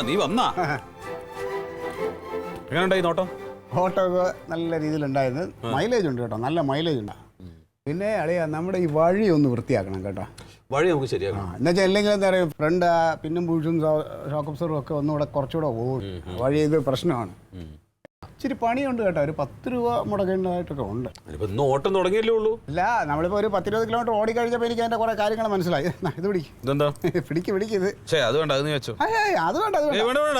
നീ വന്നാ എങ്ങനെയുണ്ടായി നോട്ടം? ഓട്ടോ ഒക്കെ നല്ല രീതിയിലുണ്ടായിരുന്നു. മൈലേജ് ഉണ്ട് കേട്ടോ, നല്ല മൈലേജ് ഉണ്ടാ. പിന്നെ അളിയാ നമ്മുടെ ഈ വഴി ഒന്ന് വൃത്തിയാക്കണം കേട്ടോ. വഴി നമുക്ക് ശരിയാക്കണം. എന്നുവെച്ചാൽ അല്ലെങ്കിൽ എന്താ പറയുക, ഫ്രണ്ട് പിന്നും പൂഴ്സും ഷോക്ക് അബ്സോർവറും ഒക്കെ ഒന്നുകൂടെ കുറച്ചുകൂടെ ഓടും. വഴി ഇത് പ്രശ്നമാണ്. ഇച്ചിരി പണിയുണ്ട് കേട്ടോ. ഒരു 10 രൂപ മുടക്കേണ്ടതായിട്ടൊക്കെ ഉണ്ട്. ഇന്ന് ഓട്ടം തുടങ്ങിയല്ലേ ഉള്ളൂ. ഇല്ല, നമ്മളിപ്പോൾ ഒരു 10-20 കിലോമീറ്റർ ഓടിക്കഴിഞ്ഞപ്പോൾ എനിക്ക് അതിൻ്റെ കുറേ കാര്യങ്ങൾ മനസ്സിലായി. ഇത് പിടിക്കുന്നത് അത് വേണ്ട, അത് വെച്ചോ. അത് വേണ്ട,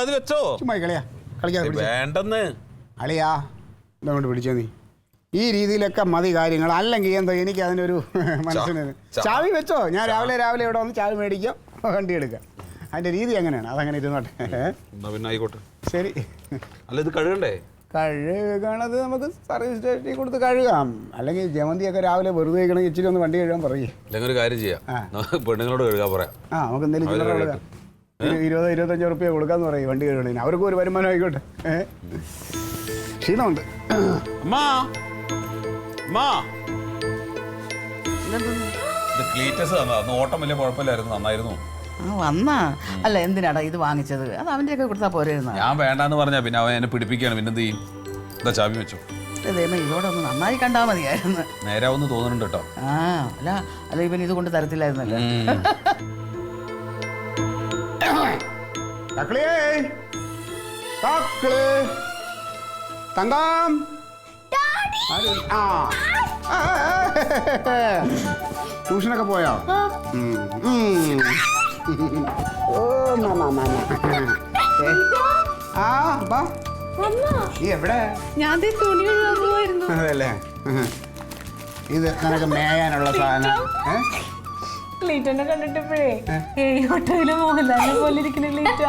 അത് വെച്ചോ. ചുമ്മാ കളിയാ കളിക്കാതെ വേണ്ടെന്ന് അളിയാ. ഇതുകൊണ്ട് പിടിച്ചോ നീ. ഈ രീതിയിലൊക്കെ മതി കാര്യങ്ങൾ. അല്ലെങ്കിൽ എന്തോ എനിക്ക് അതിനൊരു മനസ്സിന് ചാവി വെച്ചോ. ഞാൻ രാവിലെ ഇവിടെ വന്ന് ചാവി മേടിക്കാം, വണ്ടി എടുക്കാം. അതിൻ്റെ രീതി എങ്ങനെയാണ് അതങ്ങനെ ഇരുന്നോട്ടെ. പിന്നെ ആയിക്കോട്ടെ, ശരി. അല്ല ഇത് കഴുകണ്ടേ? കഴുകണത് നമുക്ക് സർവീസ് സ്റ്റേഷനിൽ കൊടുത്ത് കഴുകാം. അല്ലെങ്കിൽ ജമന്തിയൊക്കെ രാവിലെ വെറുതെ കഴിക്കണമെങ്കിൽ ഇച്ചിരി ഒന്ന് വണ്ടി കഴുകാൻ പറയും. അല്ലെങ്കിൽ ഒരു കാര്യം ചെയ്യാം, പെണ്ണുങ്ങളോട് കഴുകാൻ പറയാം. നമുക്ക് എന്തെങ്കിലും ചില്ലറ കൊടുക്കാം. 20-25 റുപ്യ കൊടുക്കാന്ന് പറയും വണ്ടി കഴുകണേന്. അവർക്കും ഒരു വരുമാനം ആയിക്കോട്ടെ. ക്ഷീണമുണ്ട്. ഓട്ടം വലിയ കുഴപ്പമില്ലായിരുന്നു, നന്നായിരുന്നു. വന്നാ അല്ല, എന്തിനാടാ ഇത് വാങ്ങിച്ചത്? അത് അവൻ്റെ ഒക്കെ കൊടുത്താൽ പോരായിരുന്നു. ഞാൻ വേണ്ടാന്ന് പറഞ്ഞാ പിന്നെ അവൻ എന്നെ പിടിപ്പിക്കുകയാണ്. പിന്നെന്ത് ചെയ്യും? എന്താ ചാവി വെച്ചോ. ഇതോടെ ഒന്ന് നന്നായി കണ്ടാൽ മതിയായിരുന്നു. നേരാവെന്ന് തോന്നുന്നുണ്ട് കേട്ടോ. അല്ല ഇവൻ ഇത് കൊണ്ട് തരത്തില്ലായിരുന്നല്ലോ. തങ്കം ട്യൂഷനൊക്കെ പോയോ? എവിടെ? അതല്ലേ, ഇത് നിനക്ക് മേയാനുള്ള സാധനം. ക്ലീറ്റോനെ കണ്ടിട്ടപ്പോഴേ ഓട്ടോയിലെ മോഹൻലാലിനെ പോലെ ഇരിക്കുന്ന ക്ലീറ്റ.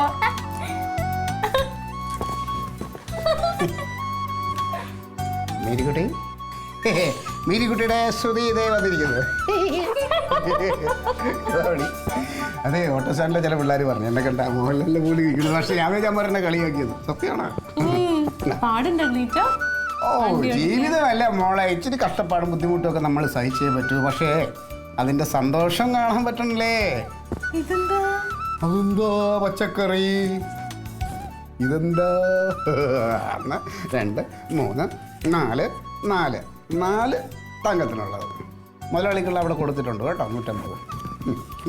മേരിക്കുട്ടി, മേരിക്കുട്ടിയുടെ ശ്രുതി ഇതേ വന്നിരിക്കുന്നത്. അതെ, ഓട്ടോ സ്റ്റാൻഡിലെ ചില പിള്ളേർ പറഞ്ഞു എന്നെ കണ്ട മോഹൻലാലിന്റെ പോലെ ഇരിക്കുന്നു. പക്ഷെ ഞാൻ പറഞ്ഞ കളിയാക്കിയത് സത്യമാണ്. ജീവിതമല്ല മോളെ, ഇച്ചിരി കഷ്ടപ്പാടും ബുദ്ധിമുട്ടും ഒക്കെ നമ്മൾ സഹിച്ചേ പറ്റൂ. പക്ഷേ അതിന്റെ സന്തോഷം കാണാൻ പറ്റണില്ലേ? അതെന്താ പച്ചക്കറി? ഇതെന്താ? 1 2 3 4 4 തങ്കത്തിനുള്ളത്. മുതലാളിക്കുള്ള അവിടെ കൊടുത്തിട്ടുണ്ട് കേട്ടോ, 150.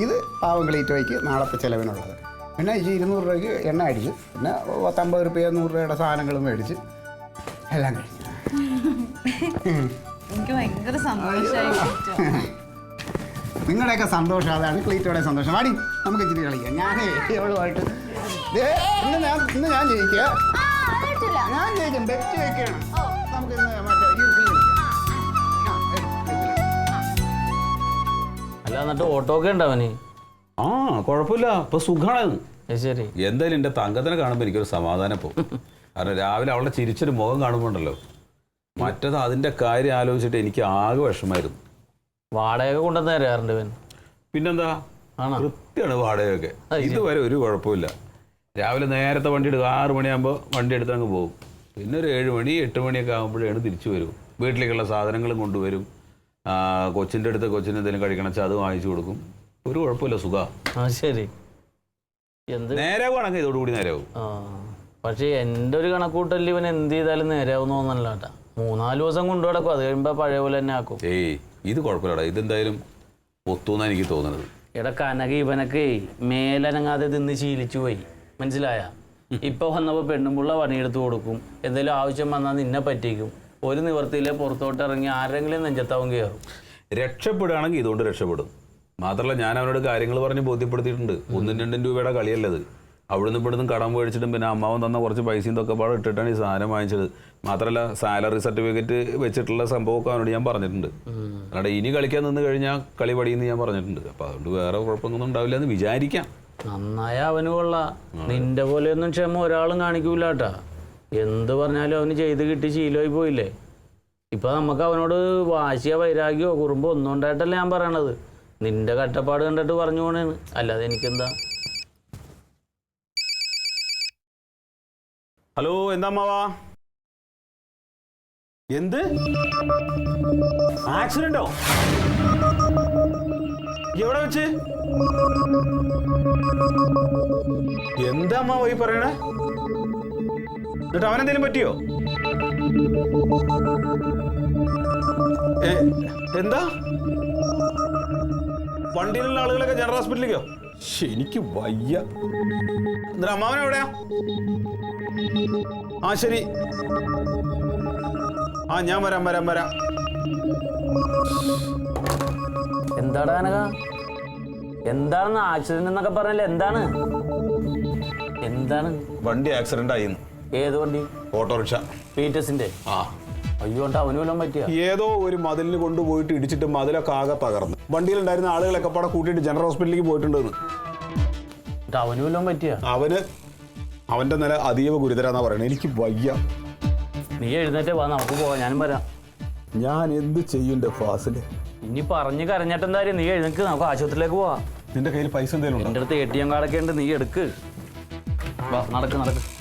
ഇത് പാവം ക്ലീറ്റോയ്ക്ക് നാളത്തെ ചിലവിനുള്ളത്. പിന്നെ ഈ 200 രൂപയ്ക്ക് എണ്ണ അടിച്ച്, പിന്നെ 50 രൂപ 100 രൂപയുടെ സാധനങ്ങളും മേടിച്ച് എല്ലാം കഴിഞ്ഞു. എനിക്ക് ഭയങ്കര സന്തോഷമായി. നിങ്ങളുടെയൊക്കെ സന്തോഷം അതാണ് ക്ലീറ്റോയുടെ സന്തോഷം. വാടി നമുക്ക് ഇച്ചിരി കളിക്കാം. ഞാനേ എവളുമായിട്ട് ഇന്ന് ഞാൻ ജയിക്കുക. ഞാൻ ജയിക്കും, ബെറ്റ് വെക്കണം. നമുക്ക് ഇന്ന് മറ്റേ അല്ല, എന്നിട്ട് ഓട്ടോ ഒക്കെ ഉണ്ടവന്? കുഴപ്പമില്ല, ഇപ്പൊ സുഖമാണ്. ശരി. എന്തായാലും എന്റെ തങ്കത്തിനെ കാണുമ്പോൾ എനിക്കൊരു സമാധാനം പോകും. കാരണം രാവിലെ അവളുടെ ചിരിച്ചൊരു മുഖം കാണുമ്പോണ്ടല്ലോ, മറ്റത് അതിന്റെ കാര്യം ആലോചിച്ചിട്ട് എനിക്ക് ആകെ വിഷമായിരുന്നു. വാടകയൊക്കെ കൊണ്ടുവന്ന് തരാറുണ്ട് ഇവൻ. പിന്നെന്താ, കൃത്യമാണ് വാടകയൊക്കെ. ഇതുവരെ ഒരു കുഴപ്പമില്ല. രാവിലെ നേരത്തെ വണ്ടി എടുക്കും, 6 മണിയാകുമ്പോൾ വണ്ടി എടുത്ത് അങ്ങ് പോകും. പിന്നെ ഒരു 7 മണി 8 മണിയൊക്കെ ആകുമ്പോഴാണ് തിരിച്ചു വരും. വീട്ടിലേക്കുള്ള സാധനങ്ങളും കൊണ്ടുവരും. കൊച്ചിൻ്റെ അടുത്ത് കൊച്ചിന് എന്തെങ്കിലും കഴിക്കണം വെച്ചാൽ അത് വാങ്ങിച്ചു കൊടുക്കും. ഒരു കുഴപ്പമില്ല, സുഖമാണ്. ശരി. എന്ത് നേരാവുകയാണെങ്കിൽ ഇതോടുകൂടി നേരാവും. പക്ഷേ എൻ്റെ ഒരു കണക്കൂട്ടൽ ഇവൻ എന്ത് ചെയ്താലും നേരാവും തോന്നല്ല കേട്ടാ. 3-4 ദിവസം കൊണ്ടു കിടക്കും, അത് കഴിയുമ്പോൾ പഴയ പോലെ തന്നെ ആക്കും. ഇത് കുഴപ്പമില്ലടാ, ഇതെന്തായാലും ഒത്തുന്നാണ് എനിക്ക് തോന്നുന്നത്. എടാ കനക ഇവനൊക്കെ മേലനങ്ങാതെ തിന്ന് ശീലിച്ചു പോയി, മനസ്സിലായ? ഇപ്പൊ വന്നപ്പോൾ പെണ്ണുമ്പുള്ള പണിയെടുത്ത് കൊടുക്കും, എന്തെങ്കിലും ആവശ്യം വന്നാൽ നിന്നെ പറ്റിക്കും. ഒരു നിവർത്തിയിലെ പുറത്തോട്ട് ഇറങ്ങി ആരെങ്കിലും നെഞ്ചത്താവും കയറും. രക്ഷപ്പെടുകയാണെങ്കിൽ ഇതുകൊണ്ട് രക്ഷപ്പെടും. മാത്രമല്ല, ഞാൻ അവനോട് കാര്യങ്ങൾ പറഞ്ഞ് ബോധ്യപ്പെടുത്തിയിട്ടുണ്ട്. 1-2 രൂപയുടെ കളിയല്ലത്. അവിടുന്ന് ഇവിടുന്ന് കടം മേടിച്ചിട്ടും പിന്നെ അമ്മാവൻ തന്ന കുറച്ച് പൈസയും ഇതൊക്കെ പാടെ ഇട്ടിട്ടാണ് ഈ സാധനം വാങ്ങിച്ചത്. മാത്രമല്ല, സാലറി സർട്ടിഫിക്കറ്റ് വെച്ചിട്ടുള്ള സംഭവമൊക്കെ അവനോട് ഞാൻ പറഞ്ഞിട്ടുണ്ട്. അല്ലാതെ ഇനി കളിക്കാൻ നിന്ന് കഴിഞ്ഞാൽ കളി പടിയെന്ന് ഞാൻ പറഞ്ഞിട്ടുണ്ട്. അപ്പം അതുകൊണ്ട് വേറെ കുഴപ്പമൊന്നും ഉണ്ടാവില്ല എന്ന് വിചാരിക്കാം. നന്നായ അവന് കൊള്ളാം. നിന്റെ പോലെയൊന്നും ക്ഷമ ഒരാളും കാണിക്കൂല കേട്ടാ. എന്ത് പറഞ്ഞാലും അവന് ചെയ്ത് കിട്ടി ശീലമായി പോയില്ലേ. ഇപ്പൊ നമുക്ക് അവനോട് വാശിയോ വൈരാഗ്യമോ കുറുമ്പോ ഒന്നും ഉണ്ടായിട്ടല്ല ഞാൻ പറയണത്. നിന്റെ കട്ടപ്പാട് കണ്ടിട്ട് പറഞ്ഞു പോണേന്ന്, അല്ലാതെ എനിക്കെന്താ. ഹലോ, എന്താ അമ്മാവാ? എന്ത് ആക്സിഡന്റോ? എവിടെ വെച്ച്? എന്താ അമ്മാവ ഈ പറയണേ? എന്നിട്ട് അവനെന്തേലും പറ്റിയോ? എന്താ വണ്ടിയിലുള്ള ആളുകളൊക്കെ ജനറൽ ഹോസ്പിറ്റലിലേക്കോ? എനിക്ക് വയ്യ. എന്നിട്ട് അമ്മാവൻ എവിടെയാ? ആ ശരി, ആ ഞാൻ വരാം. എന്താടാ കനക? എന്താണ് ആക്സിഡന്റ് എന്നൊക്കെ പറഞ്ഞല്ലേ? എന്താണ് വണ്ടി ആക്സിഡന്റ് ആയിരുന്നു. ഏത് വണ്ടി? ഓട്ടോറിക്ഷ. പീറ്റസിന്റെ? ആ. അയ്യോ, അവന് വല്ലതും പറ്റിയ? ഏതോ ഒരു മതിലിന് കൊണ്ടുപോയിട്ട് ഇടിച്ചിട്ട് മതിലൊക്കെ ആകെ തകർന്നു. വണ്ടിയിലുണ്ടായിരുന്ന ആളുകളൊക്കെ പാടെ കൂട്ടിയിട്ട് ജനറൽ ഹോസ്പിറ്റലിലേക്ക് പോയിട്ടുണ്ടെന്ന്. അവന് വല്ലതും പറ്റിയ? അവന്റെ നില അതീവ ഗുരുതരാന്നാ പറയണേ. എനിക്ക് വയ്യ. നീ എഴുന്നേറ്റേ വാ, നമുക്ക് പോവാം. ഞാനും വരാം. ഞാൻ എന്ത് ചെയ്യും ഫാസില്? ഇനി പറഞ്ഞ് കരഞ്ഞിട്ടെന്താ കാര്യം? നീ എഴുന്നേക്ക്, നമുക്ക് ആശുപത്രിയിലേക്ക് പോവാം. നിന്റെ കയ്യിൽ പൈസ എന്തെങ്കിലും ഉണ്ടോ? എൻ്റെ അടുത്ത് ATM കാർഡൊക്കെ ഉണ്ട്, നീ എടുക്ക്. വാ, നടക്ക്.